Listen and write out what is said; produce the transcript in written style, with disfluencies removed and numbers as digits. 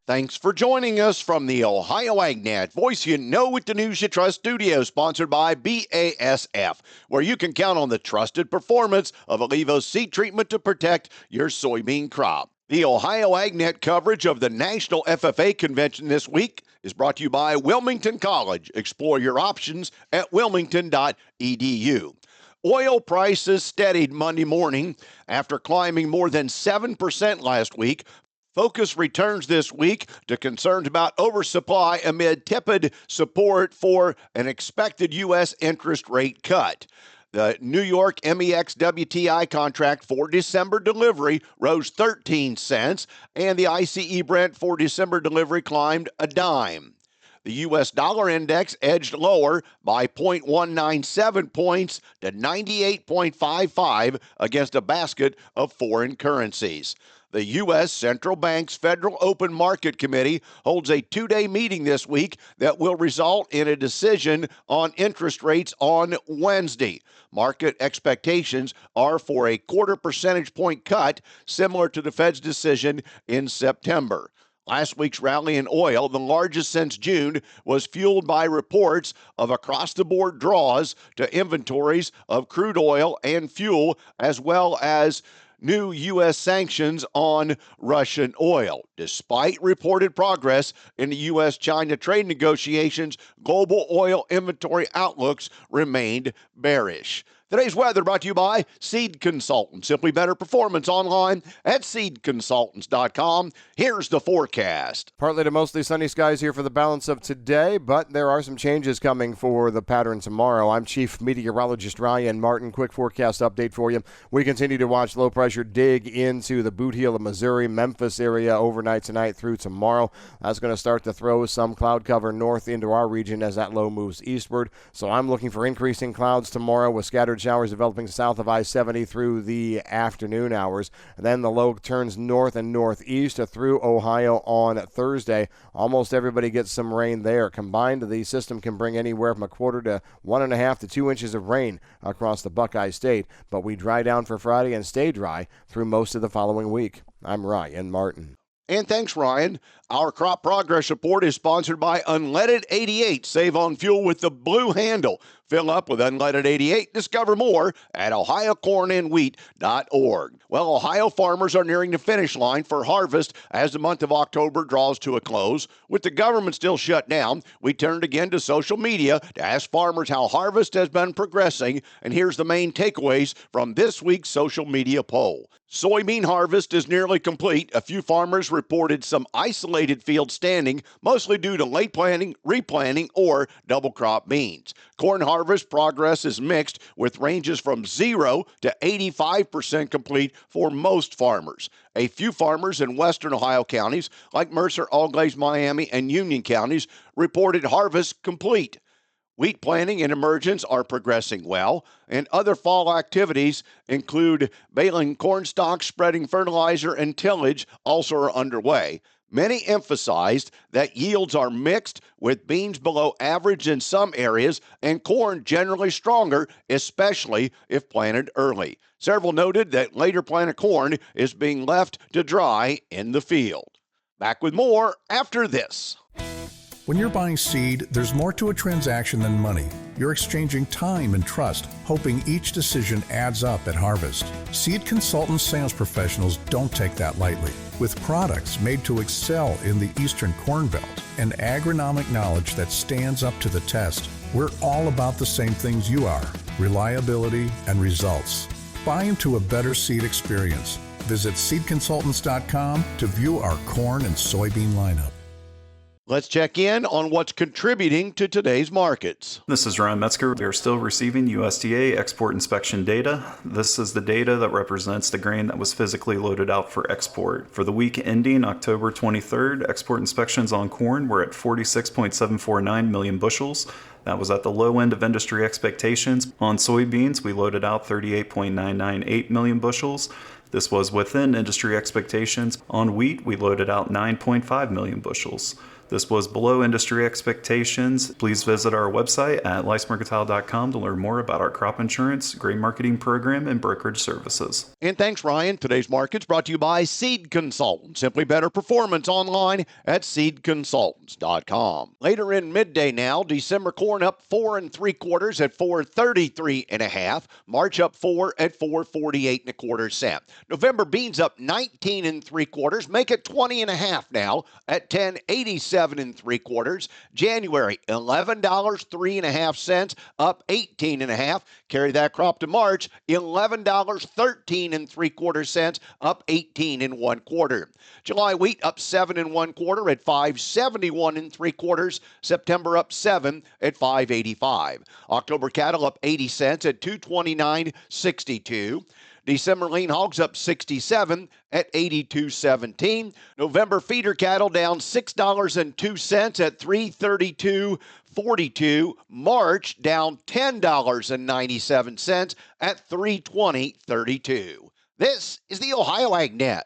Thanks for joining us from the Ohio AgNet Voice You Know with the News You Trust studio, sponsored by BASF, where you can count on the trusted performance of Allevo's seed treatment to protect your soybean crop. The Ohio AgNet coverage of the National FFA Convention this week is brought to you by Wilmington College. Explore your options at wilmington.edu. Oil prices steadied Monday morning after climbing more than 7% last week. Focus returns this week to concerns about oversupply amid tepid support for an expected U.S. interest rate cut. The New York MEX WTI contract for December delivery rose 13 cents, and the ICE Brent for December delivery climbed a dime. The U.S. dollar index edged lower by 0.197 points to 98.55 against a basket of foreign currencies. The U.S. Central Bank's Federal Open Market Committee holds a two-day meeting this week that will result in a decision on interest rates on Wednesday. Market expectations are for a quarter percentage point cut, similar to the Fed's decision in September. Last week's rally in oil, the largest since June, was fueled by reports of across-the-board draws to inventories of crude oil and fuel, as well as new U.S. sanctions on Russian oil. Despite reported progress in the U.S.-China trade negotiations, global oil inventory outlooks remained bearish. Today's weather brought to you by Seed Consultants. Simply better performance online at seedconsultants.com. Here's the forecast. Partly to mostly sunny skies here for the balance of today, but there are some changes coming for the pattern tomorrow. I'm Chief Meteorologist Ryan Martin. Quick forecast update for you. We continue to watch low pressure dig into the boot heel of Missouri, Memphis area overnight tonight through tomorrow. That's going to start to throw some cloud cover north into our region as that low moves eastward. So I'm looking for increasing clouds tomorrow with scattered showers developing south of I-70 through the afternoon hours. And then the low turns north and northeast through Ohio on Thursday. Almost everybody gets some rain there. Combined, the system can bring anywhere from a quarter to 1.5 to 2 inches of rain across the Buckeye State. But we dry down for Friday and stay dry through most of the following week. I'm Ryan Martin. And thanks, Ryan. Our crop progress report is sponsored by Unleaded 88. Save on fuel with the blue handle. Fill up with Unleaded 88. Discover more at ohiocornandwheat.org. Well, Ohio farmers are nearing the finish line for harvest as the month of October draws to a close. With the government still shut down, we turned again to social media to ask farmers how harvest has been progressing. And here's the main takeaways from this week's social media poll. Soybean harvest is nearly complete. A few farmers reported some isolated fields standing, mostly due to late planting, replanting, or double crop beans. Corn harvest progress is mixed, with ranges from 0 to 85% complete for most farmers. A few farmers in western Ohio counties, like Mercer, Allglaze, Miami, and Union counties, reported harvest complete. Wheat planting and emergence are progressing well, and other fall activities include baling corn stalks, spreading fertilizer, and tillage also are underway. Many emphasized that yields are mixed, with beans below average in some areas and corn generally stronger, especially if planted early. Several noted that later planted corn is being left to dry in the field. Back with more after this. When you're buying seed, there's more to a transaction than money. You're exchanging time and trust, hoping each decision adds up at harvest. Seed consultant sales professionals don't take that lightly. With products made to excel in the Eastern Corn Belt and agronomic knowledge that stands up to the test, we're all about the same things you are: reliability and results. Buy into a better seed experience. Visit seedconsultants.com to view our corn and soybean lineup. Let's check in on what's contributing to today's markets. This is Ron Metzger. We are still receiving USDA export inspection data. This is the data that represents the grain that was physically loaded out for export. For the week ending October 23rd, export inspections on corn were at 46.749 million bushels. That was at the low end of industry expectations. On soybeans, we loaded out 38.998 million bushels. This was within industry expectations. On wheat, we loaded out 9.5 million bushels. This was below industry expectations. Please visit our website at licemercantile.com to learn more about our crop insurance, grain marketing program, and brokerage services. And thanks, Ryan. Today's market's brought to you by Seed Consultants. Simply better performance online at seedconsultants.com. Later in midday now, December corn up 4 3/4 at 433.5. March up 4 at 448.25 cents. November beans up 19 3/4. Make it 20.5 now at 1087 3/4. January $11 3.5 cents, up 18.5. Carry that crop to March, $11 13 3/4 cents, up 18 1/4. July wheat up 7 1/4 at 571 3/4. September up 7 at 585. October cattle up 80 cents at 229.62. December lean hogs up 67 at 82.17. November feeder cattle down $6.02 at 332.42. March down $10.97 at 320.32. This is the Ohio AgNet.